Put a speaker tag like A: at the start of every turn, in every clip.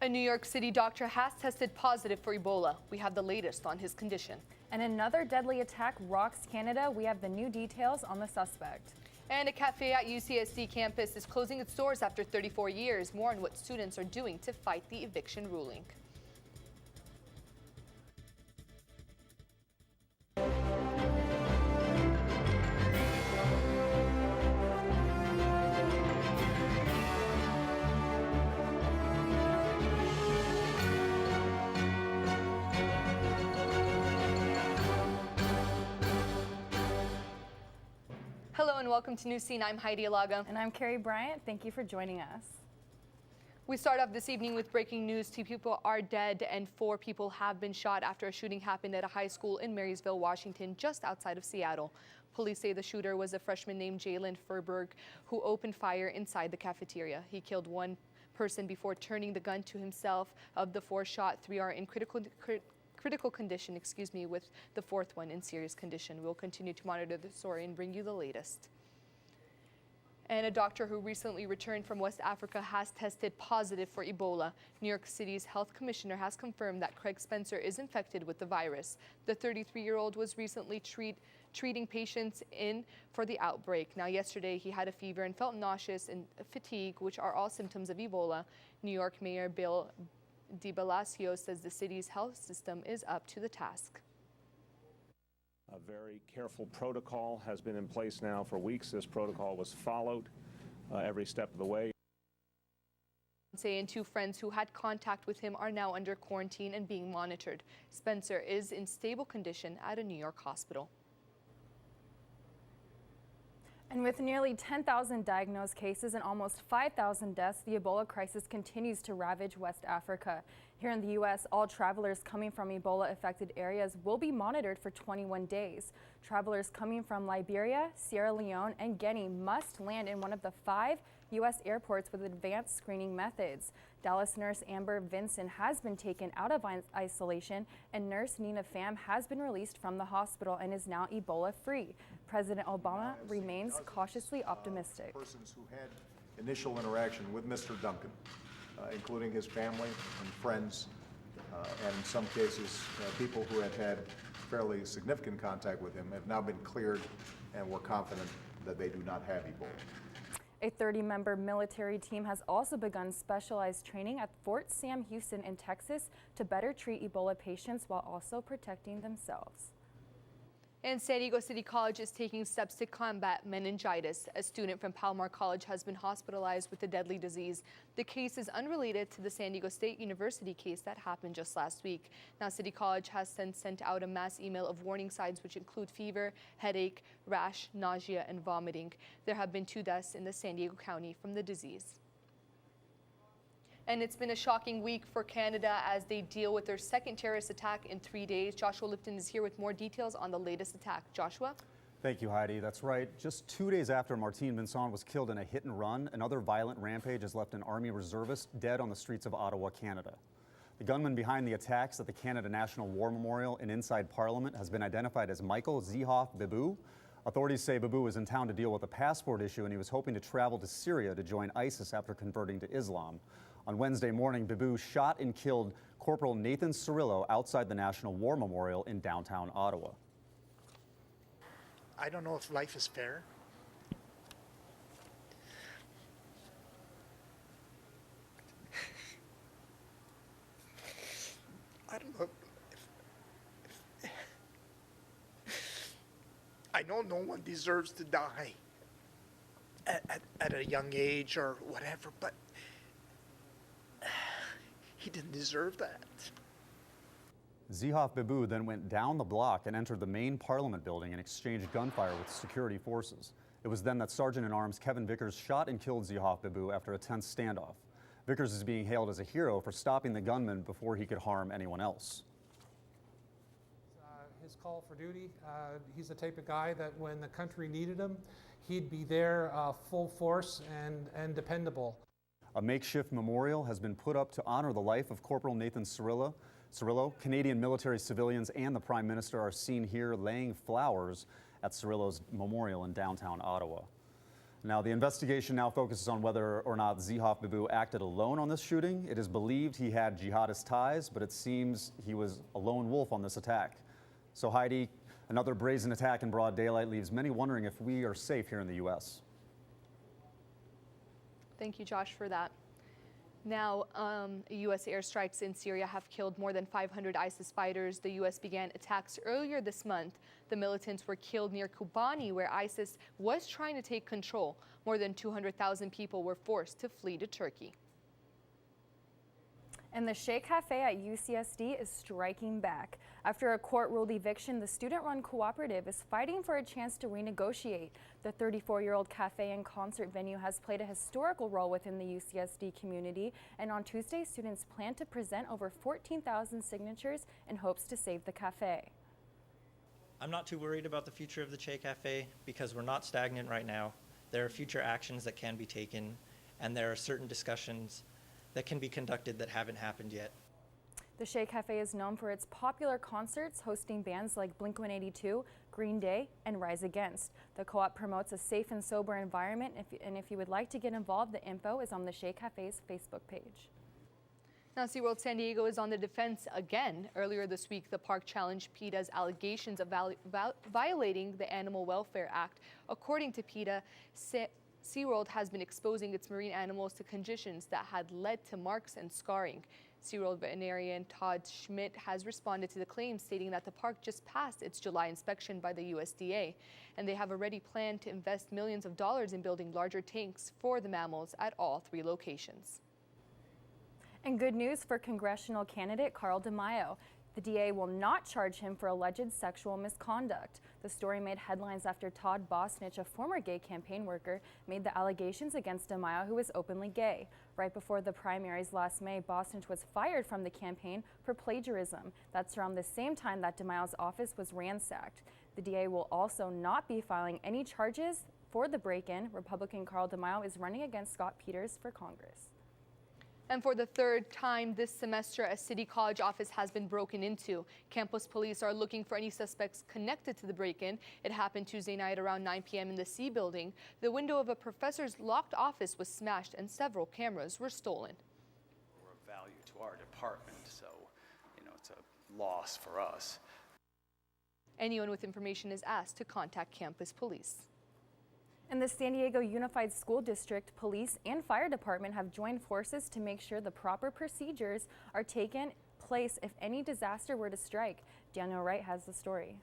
A: A New York City doctor has tested positive for Ebola. We have the latest on his condition.
B: And another deadly attack rocks Canada. We have the new details on the suspect.
A: And a cafe at UCSD campus is closing its doors after 34 years. More on what students are doing to fight the eviction ruling. Hello and welcome to Newscene. I'm Heidi Alaga.
B: And I'm Carrie Bryant. Thank you for joining us.
A: We start off this evening with breaking news. 2 people are dead and 4 people have been shot after a shooting happened at a high school in Marysville, Washington, just outside of Seattle. Police say the shooter was a freshman named Jalen Furberg who opened fire inside the cafeteria. He killed 1 person before turning the gun to himself. Of the 4 shot, 3 are in critical condition, with the 4th one in serious condition. We'll continue to monitor the story and bring you the latest. And a doctor who recently returned from West Africa has tested positive for Ebola. New York City's health commissioner has confirmed that Craig Spencer is infected with the virus. The 33-year-old was recently treating patients in for the outbreak. Now, yesterday he had a fever and felt nauseous and fatigue, which are all symptoms of Ebola. New York Mayor Bill de Blasio says the city's health system is up to the task.
C: A very careful protocol has been in place now for weeks. This protocol was followed every step of the way.
A: And 2 friends who had contact with him are now under quarantine and being monitored. Spencer is in stable condition at a New York hospital.
B: And with nearly 10,000 diagnosed cases and almost 5,000 deaths, the Ebola crisis continues to ravage West Africa. Here in the U.S., all travelers coming from Ebola-affected areas will be monitored for 21 days. Travelers coming from Liberia, Sierra Leone, and Guinea must land in one of the 5 U.S. airports with advanced screening methods. Dallas nurse Amber Vinson has been taken out of isolation, and nurse Nina Pham has been released from the hospital and is now Ebola-free. President Obama remains cautiously optimistic.
D: Persons who had initial interaction with Mr. Duncan, including his family and friends, and in some cases, people who had had fairly significant contact with him, have now been cleared, and we're confident that they do not have Ebola.
B: A 30-member military team has also begun specialized training at Fort Sam Houston in Texas to better treat Ebola patients while also protecting themselves.
A: And San Diego City College is taking steps to combat meningitis. A student from Palomar College has been hospitalized with the deadly disease. The case is unrelated to the San Diego State University case that happened just last week. Now, City College has since sent out a mass email of warning signs which include fever, headache, rash, nausea, and vomiting. There have been 2 deaths in the San Diego County from the disease. And it's been a shocking week for Canada as they deal with their 2nd terrorist attack in 3 days. Joshua Lipton is here with more details on the latest attack. Joshua?
E: Thank you, Heidi. That's right. Just 2 days after Martine Vincent was killed in a hit and run, another violent rampage has left an Army reservist dead on the streets of Ottawa, Canada. The gunman behind the attacks at the Canada National War Memorial and inside Parliament has been identified as Michael Zihov Bibu. Authorities say Bibu was in town to deal with a passport issue, and he was hoping to travel to Syria to join ISIS after converting to Islam. On Wednesday morning, Bibu shot and killed Corporal Nathan Cirillo outside the National War Memorial in downtown Ottawa.
F: I don't know if life is fair. I don't know I know no one deserves to die at a young age or whatever, but he didn't deserve that.
E: Zihov Bibu then went down the block and entered the main Parliament building and exchanged gunfire with security forces. It was then that Sergeant-at-Arms Kevin Vickers shot and killed Zihov Bibu after a tense standoff. Vickers is being hailed as a hero for stopping the gunman before he could harm anyone else.
G: His call for duty, he's the type of guy that when the country needed him, he'd be there full force and dependable.
E: A makeshift memorial has been put up to honor the life of Corporal Nathan Cirillo. Canadian military civilians and the Prime Minister are seen here laying flowers at Cirillo's memorial in downtown Ottawa. Now, the investigation now focuses on whether or not Zihaf Bibu acted alone on this shooting. It is believed he had jihadist ties, but it seems he was a lone wolf on this attack. So, Heidi, another brazen attack in broad daylight leaves many wondering if we are safe here in the U.S.
A: Thank you, Josh, for that. Now, U.S. airstrikes in Syria have killed more than 500 ISIS fighters. The U.S. began attacks earlier this month. The militants were killed near Kobani, where ISIS was trying to take control. More than 200,000 people were forced to flee to Turkey.
B: And the Shea Cafe at UCSD is striking back. After a court-ruled eviction, the student-run cooperative is fighting for a chance to renegotiate. The 34-year-old cafe and concert venue has played a historical role within the UCSD community, and on Tuesday, students plan to present over 14,000 signatures in hopes to save the cafe.
H: I'm not too worried about the future of the Che Cafe because we're not stagnant right now. There are future actions that can be taken, and there are certain discussions that can be conducted that haven't happened yet.
B: The Shea Cafe is known for its popular concerts, hosting bands like Blink-182, Green Day, and Rise Against. The co-op promotes a safe and sober environment, and if you would like to get involved, the info is on the Shea Cafe's Facebook page.
A: Now, SeaWorld San Diego is on the defense again. Earlier this week, the park challenged PETA's allegations of violating the Animal Welfare Act. According to PETA, SeaWorld has been exposing its marine animals to conditions that had led to marks and scarring. SeaWorld veterinarian Todd Schmidt has responded to the claims, stating that the park just passed its July inspection by the USDA, and they have already planned to invest millions of dollars in building larger tanks for the mammals at all 3 locations.
B: And good news for congressional candidate Carl DeMaio. The DA will not charge him for alleged sexual misconduct. The story made headlines after Todd Bosnich, a former gay campaign worker, made the allegations against DeMaio, who is openly gay. Right before the primaries last May, Bosnich was fired from the campaign for plagiarism. That's around the same time that DeMaio's office was ransacked. The DA will also not be filing any charges for the break-in. Republican Carl DeMaio is running against Scott Peters for Congress.
A: And for the 3rd time this semester, a city college office has been broken into. Campus police are looking for any suspects connected to the break-in. It happened Tuesday night around 9 p.m. in the C building. The window of a professor's locked office was smashed and several cameras were stolen.
I: We're of value to our department, so, it's a loss for us.
A: Anyone with information is asked to contact campus police.
B: And the San Diego Unified School District, police, and fire department have joined forces to make sure the proper procedures are taken place if any disaster were to strike. Daniel Wright has the story.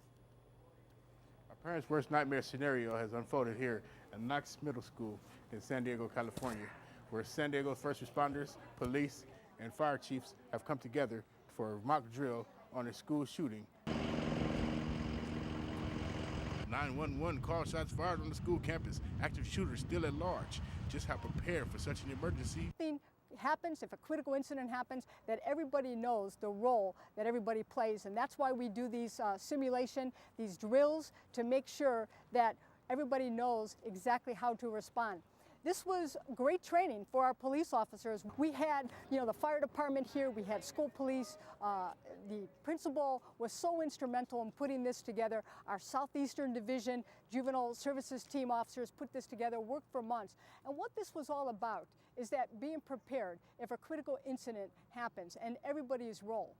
J: Our parents' worst nightmare scenario has unfolded here at Knox Middle School in San Diego, California, where San Diego's first responders, police, and fire chiefs have come together for a mock drill on a school shooting. 911 call shots fired on the school campus. Active shooters still at large. Just how prepared for such an emergency.
K: Happens, if a critical incident happens, that everybody knows the role that everybody plays, and that's why we do these these drills, to make sure that everybody knows exactly how to respond. This was great training for our police officers. We had, the fire department here, we had school police, the principal was so instrumental in putting this together. Our Southeastern Division Juvenile Services team officers put this together, worked for months. And what this was all about is that being prepared if a critical incident happens and everybody's role.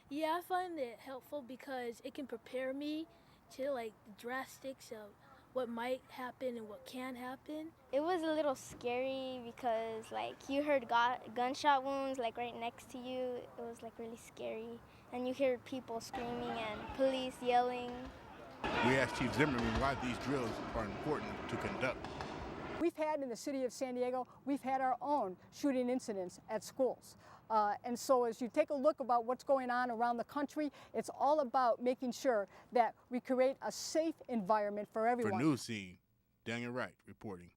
L: Yeah, I find it helpful because it can prepare me to the drastics of what might happen and what can happen.
M: It was a little scary because you heard gunshot wounds right next to you. It was really scary. And you hear people screaming and police yelling.
J: We asked Chief Zimmerman why these drills are important to conduct.
K: We've had in the city of San Diego, we've had our own shooting incidents at schools. And so as you take a look about what's going on around the country, it's all about making sure that we create a safe environment for everyone.
J: For Newscene, Daniel Wright reporting.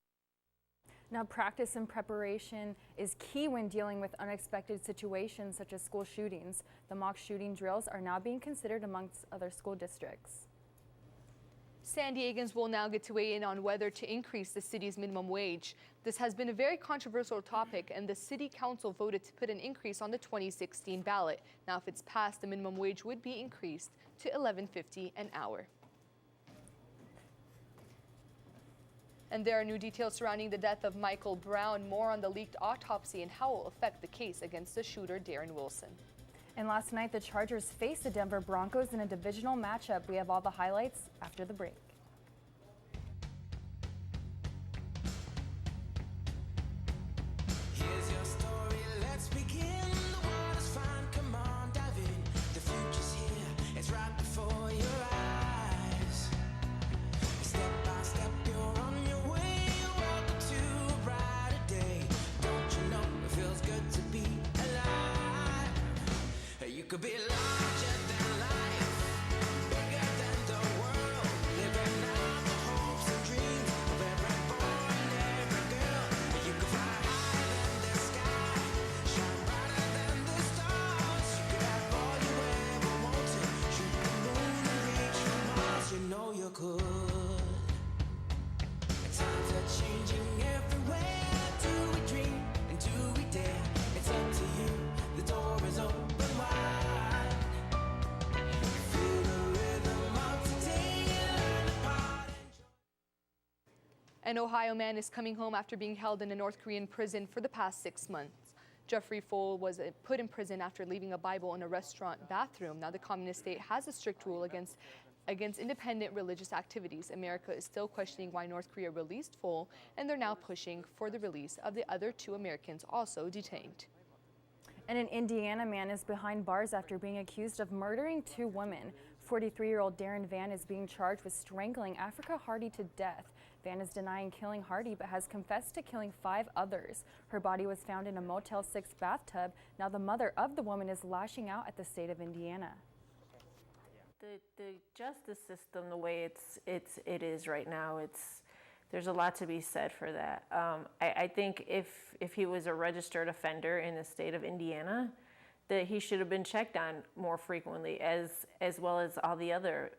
B: Now, practice and preparation is key when dealing with unexpected situations such as school shootings. The mock shooting drills are now being considered amongst other school districts.
A: San Diegans will now get to weigh in on whether to increase the city's minimum wage. This has been a very controversial topic, and the city council voted to put an increase on the 2016 ballot. Now, if it's passed, the minimum wage would be increased to $11.50 an hour. And there are new details surrounding the death of Michael Brown. More on the leaked autopsy and how it will affect the case against the shooter, Darren Wilson.
B: And last night, the Chargers faced the Denver Broncos in a divisional matchup. We have all the highlights after the break.
N: Here's your story, let's begin. The world is fine, come on, dive in. The future's here, it's right before your eyes. Step by step, you're on your way. Welcome to a brighter day. Don't you know it feels good to be alive? You could be larger than life, bigger than the world. Living out the hopes and dreams of every boy and every girl. You could fly higher than the sky, shine brighter than the stars. You could have all you ever wanted, shoot the moon and reach for Mars. You know you could. Times are changing everywhere. Do we dream and do we dare? It's up to you. The door is open wide. Feel the rhythm of today. Learn apart.
A: An Ohio man is coming home after being held in a North Korean prison for the past 6 months. Jeffrey Fole was put in prison after leaving a Bible in a restaurant bathroom. Now, the communist state has a strict rule against independent religious activities. America is still questioning why North Korea released Fole, and they're now pushing for the release of the other 2 Americans also detained.
B: And an Indiana man is behind bars after being accused of murdering 2 women. 43-year-old Darren Van is being charged with strangling Africa Hardy to death. Van is denying killing Hardy, but has confessed to killing 5 others. Her body was found in a Motel 6 bathtub. Now the mother of the woman is lashing out at the state of Indiana.
O: The justice system, the way it is right now, there's a lot to be said for that. I think if he was a registered offender in the state of Indiana, that he should have been checked on more frequently, as well as all the other,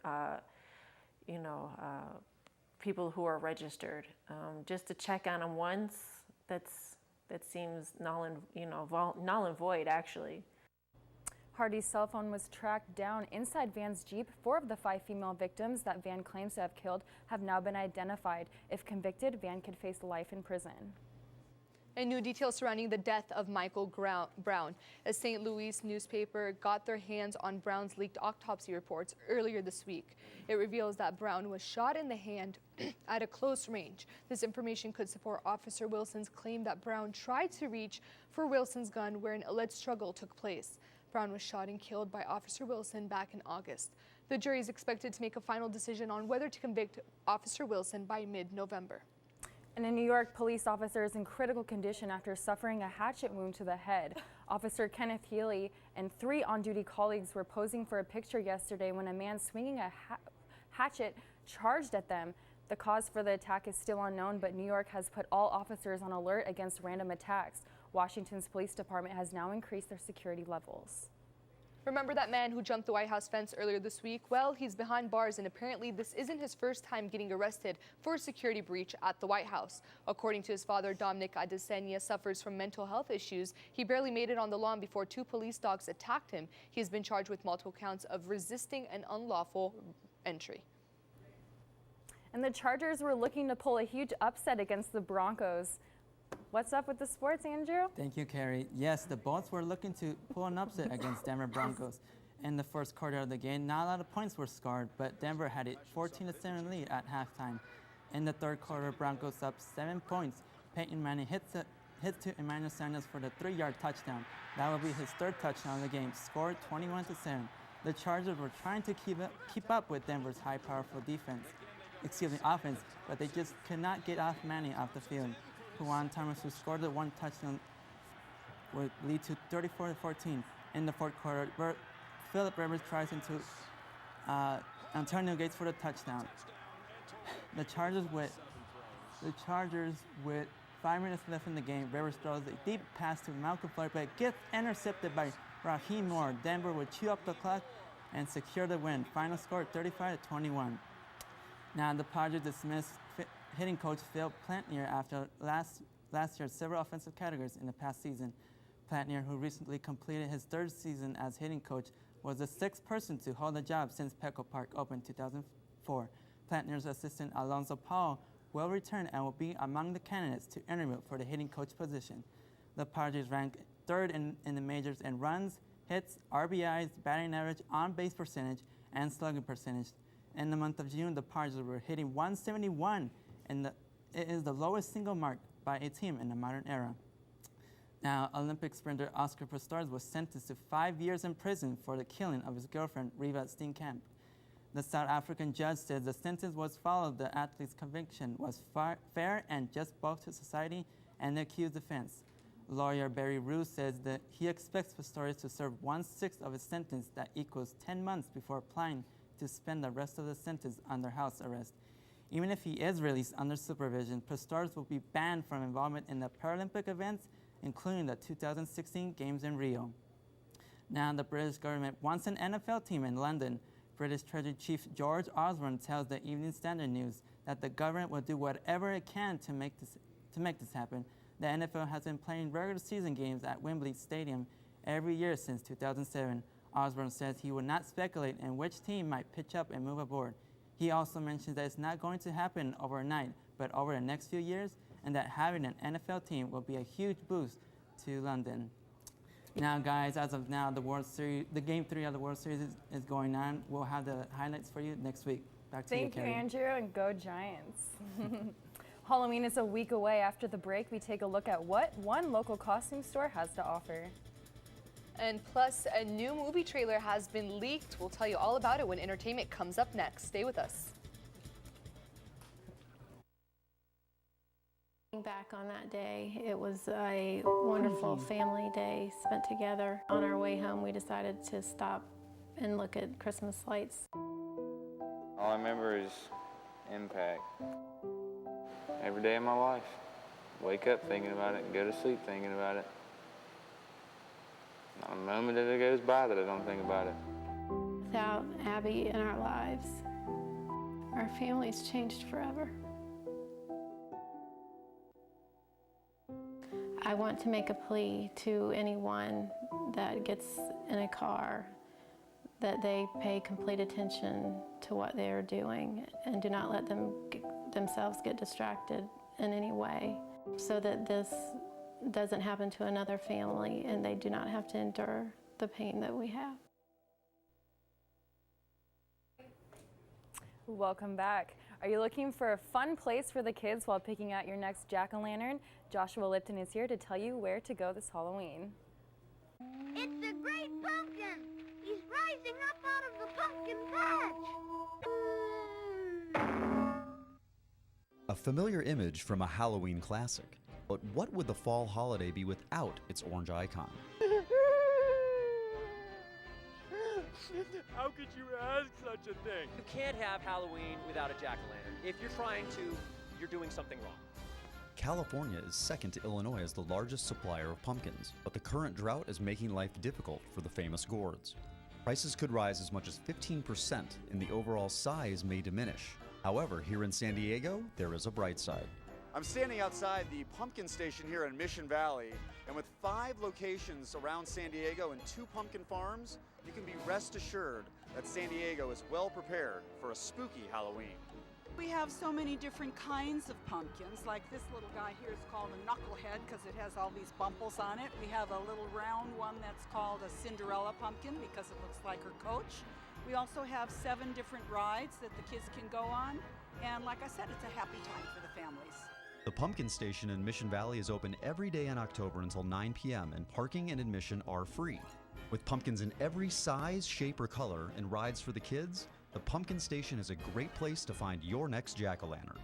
O: people who are registered. Just to check on him once, that seems null and void, actually.
B: Hardy's cell phone was tracked down inside Van's Jeep. 4 of the 5 female victims that Van claims to have killed have now been identified. If convicted, Van could face life in prison.
A: And new details surrounding the death of Michael Brown. A St. Louis newspaper got their hands on Brown's leaked autopsy reports earlier this week. It reveals that Brown was shot in the hand at a close range. This information could support Officer Wilson's claim that Brown tried to reach for Wilson's gun where an alleged struggle took place. Brown was shot and killed by Officer Wilson back in August. The jury is expected to make a final decision on whether to convict Officer Wilson by mid-November.
B: And a New York police officer is in critical condition after suffering a hatchet wound to the head. Officer Kenneth Healy and 3 on-duty colleagues were posing for a picture yesterday when a man swinging a hatchet charged at them. The cause for the attack is still unknown, but New York has put all officers on alert against random attacks. Washington's police department has now increased their security levels.
A: Remember that man who jumped the White House fence earlier this week? Well, he's behind bars, and apparently this isn't his first time getting arrested for a security breach at the White House. According to his father, Dominic Adesanya suffers from mental health issues. He barely made it on the lawn before 2 police dogs attacked him. He has been charged with multiple counts of resisting an unlawful entry.
B: And the Chargers were looking to pull a huge upset against the Broncos. What's up with the sports, Andrew?
P: Thank you, Carrie. Yes, the Bolts were looking to pull an upset against Denver Broncos. In the first quarter of the game, not a lot of points were scored, but Denver had a 14-7 lead at halftime. In the third quarter, Broncos up 7 points. Peyton Manning hits to Emmanuel Sanders for the 3-yard touchdown. That will be his 3rd touchdown of the game, scored 21-7. The Chargers were trying to keep up with Denver's high, powerful offense, but they just could not get off Manning off the field. Juan Thomas, who scored the 1 touchdown, would lead to 34-14. In the fourth quarter, Philip Rivers tries into Antonio Gates for the touchdown. The Chargers with 5 minutes left in the game, Rivers throws a deep pass to Malcolm Floyd, but it gets intercepted by Raheem Moore. Denver would chew up the clock and secure the win. Final score 35-21. Now the Padres dismissed hitting coach Phil Plantnier after last year's several offensive categories in the past season. Plantnier, who recently completed his 3rd season as hitting coach, was the 6th person to hold the job since Petco Park opened in 2004. Plantnier's assistant Alonzo Paul will return and will be among the candidates to interview for the hitting coach position. The Padres ranked third in the majors in runs, hits, RBIs, batting average, on-base percentage, and slugging percentage. In the month of June, the Padres were hitting 171, and it is the lowest single mark by a team in the modern era. Now, Olympic sprinter Oscar Pistorius was sentenced to 5 years in prison for the killing of his girlfriend, Riva Steenkamp. The South African judge said the sentence was followed. The athlete's conviction was fair and just both to society and the accused defense. Lawyer Barry Roos says that he expects Pistorius to serve 1/6 of his sentence, that equals 10 months, before applying to spend the rest of the sentence under house arrest. Even if he is released under supervision, Pistorius will be banned from involvement in the Paralympic events, including the 2016 Games in Rio. Now, the British government wants an NFL team in London. British Treasury Chief George Osborne tells the Evening Standard News that the government will do whatever it can to make this happen. The NFL has been playing regular season games at Wembley Stadium every year since 2007. Osborne says he will not speculate in which team might pitch up and move aboard. He also mentions that it's not going to happen overnight, but over the next few years, and that having an NFL team will be a huge boost to London. Now, guys, as of now, the Game 3 of the World Series is going on. We'll have the highlights for you next week. Back to you,
B: Thank you,
P: Carrie.
B: Andrew, and go Giants. Halloween is a week away. After the break, we take a look at what one local costume store has to offer.
A: And plus, a new movie trailer has been leaked. We'll tell you all about it when entertainment comes up next. Stay with us.
Q: Back on that day, it was a wonderful family day spent together. On our way home, we decided to stop and look at Christmas lights.
R: All I remember is impact. Every day of my life. Wake up thinking about it and go to sleep thinking about it. Not a moment that it goes by that I don't think about it.
Q: Without Abby in our lives, our family's changed forever. I want to make a plea to anyone that gets in a car that they pay complete attention to what they are doing and do not let themselves get distracted in any way, so that this doesn't happen to another family and they do not have to endure the pain that we have.
B: Welcome back. Are you looking for a fun place for the kids while picking out your next jack-o'-lantern? Joshua Lipton is here to tell you where to go this Halloween.
S: It's the great pumpkin! He's rising up out of the pumpkin patch!
T: A familiar image from a Halloween classic. But what would the fall holiday be without its orange icon?
U: How could you ask such a thing? You can't have Halloween without a jack-o'-lantern. If you're trying to, you're doing something wrong.
T: California is second to Illinois as the largest supplier of pumpkins, but the current drought is making life difficult for the famous gourds. Prices could rise as much as 15%, and the overall size may diminish. However, here in San Diego, there is a bright side.
V: I'm standing outside the pumpkin station here in Mission Valley, and with 5 locations around San Diego and 2 pumpkin farms, you can be rest assured that San Diego is well prepared for a spooky Halloween.
W: We have so many different kinds of pumpkins. Like this little guy here is called a knucklehead because it has all these bumples on it. We have a little round one that's called a Cinderella pumpkin because it looks like her coach. We also have 7 different rides that the kids can go on. And like I said, it's a happy time for the families.
T: The pumpkin station in Mission Valley is open every day in October until 9 p.m. and parking and admission are free. With pumpkins in every size, shape, or color and rides for the kids, the pumpkin station is a great place to find your next jack-o'-lantern.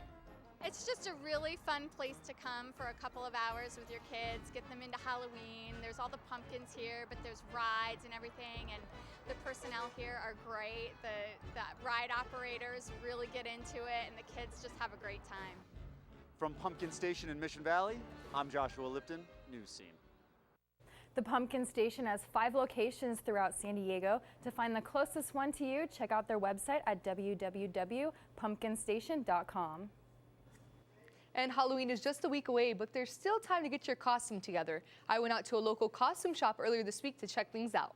X: It's just a really fun place to come for a couple of hours with your kids, get them into Halloween. There's all the pumpkins here, but there's rides and everything, and the personnel here are great. The ride operators really get into it, and the kids just have a great time.
V: From Pumpkin Station in Mission Valley, I'm Joshua Lipton, Newscene.
B: The Pumpkin Station has 5 locations throughout San Diego. To find the closest one to you, check out their website at www.pumpkinstation.com.
A: And Halloween is just a week away, but there's still time to get your costume together. I went out to a local costume shop earlier this week to check things out.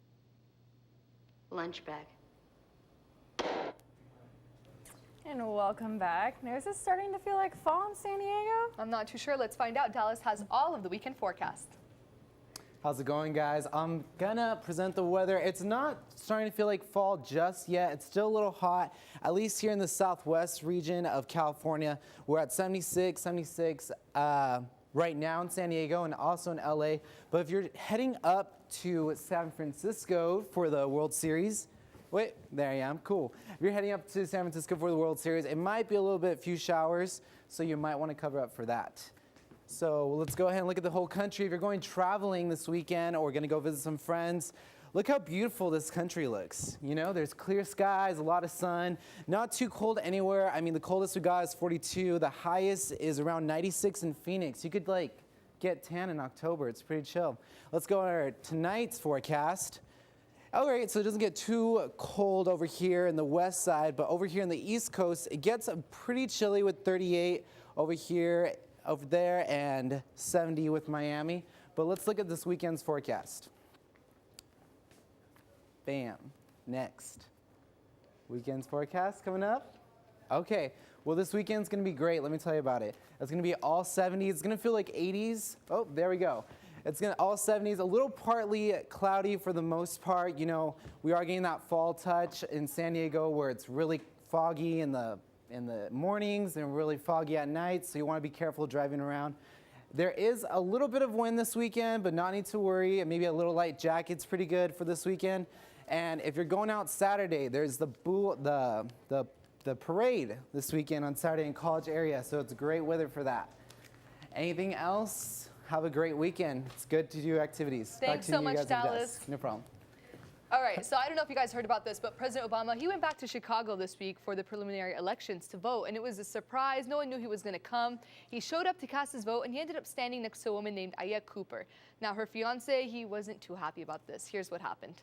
Y: lunch bag.
B: And welcome back. Now, is it starting to feel like fall in San Diego?
A: I'm not too sure. Let's find out. Dallas has all of the weekend forecast.
E: How's it going, guys? I'm gonna present the weather. It's not starting to feel like fall just yet. It's still a little hot, at least here in the southwest region of California. We're at 76 right now in San Diego and also in LA. But if you're heading up to San Francisco for the World Series, wait, there I am, cool. If you're heading up to San Francisco for the World Series, it might be a little bit few showers, so you might wanna cover up for that. So let's go ahead and look at the whole country. If you're going traveling this weekend or gonna go visit some friends, look how beautiful this country looks. You know, there's clear skies, a lot of sun, not too cold anywhere. I mean, the coldest we got is 42. The highest is around 96 in Phoenix. You could like get tan in October. It's pretty chill. Let's go on our tonight's forecast. All right, so it doesn't get too cold over here in the west side, but over here in the east coast, it gets pretty chilly with 38 over here, over there, and 70 with Miami. But let's look at this weekend's forecast. Bam. Next. Weekend's forecast coming up. Okay, well, this weekend's gonna be great. Let me tell you about it. It's gonna be all 70s. It's gonna feel like 80s. Oh, there we go. It's gonna all 70s, a little partly cloudy for the most part. You know, we are getting that fall touch in San Diego where it's really foggy in the mornings and really foggy at night, so you want to be careful driving around. There is a little bit of wind this weekend, but not need to worry. Maybe a little light jacket's pretty good for this weekend. And if you're going out Saturday, there's the parade this weekend on Saturday in College area, so it's great weather for that. Anything else? Have a great weekend. It's good to do activities.
A: Thanks so much, Dallas.
E: No problem.
A: All right, so I don't know if you guys heard about this, but President Obama, he went back to Chicago this week for the preliminary elections to vote, and it was a surprise. No one knew he was going to come. He showed up to cast his vote, and he ended up standing next to a woman named Ayette Cooper. Now, her fiance, he wasn't too happy about this. Here's what happened.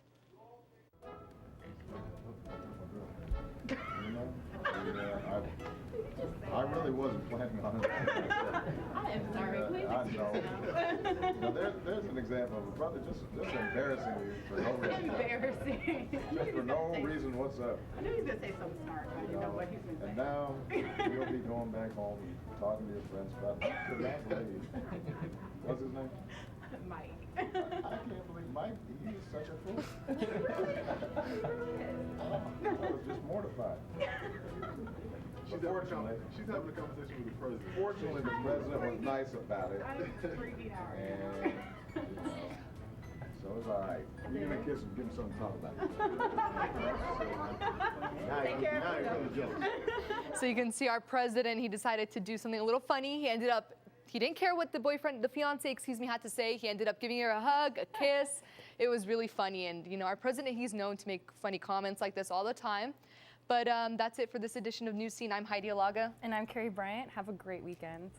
H: I really wasn't planning on it.
I: I am sorry. Please
H: excuse me. Now, there's an example of a brother just embarrassing you for no reason.
I: Embarrassing.
H: Just for no reason whatsoever.
I: I knew he was going to say something smart. I didn't know what he was going to say.
H: And now you'll be going back home and talking to your friends about it. I could not believe. What's his name?
I: Mike.
H: I can't believe Mike. He is such a fool. I was just mortified.
I: She's having a conversation with the president.
H: Fortunately, the president was nice about it.
I: I was freaking out.
H: And, so it's all right. You're going to kiss him, give him something to talk about.
I: Take care of
H: yourself.
A: So you can see our president, he decided to do something a little funny. He didn't care what the fiance, had to say. He ended up giving her a hug, a kiss. It was really funny. And, you know, our president, he's known to make funny comments like this all the time. But that's it for this edition of Newscene. I'm Heidi Alaga.
B: And I'm Carrie Bryant. Have a great weekend.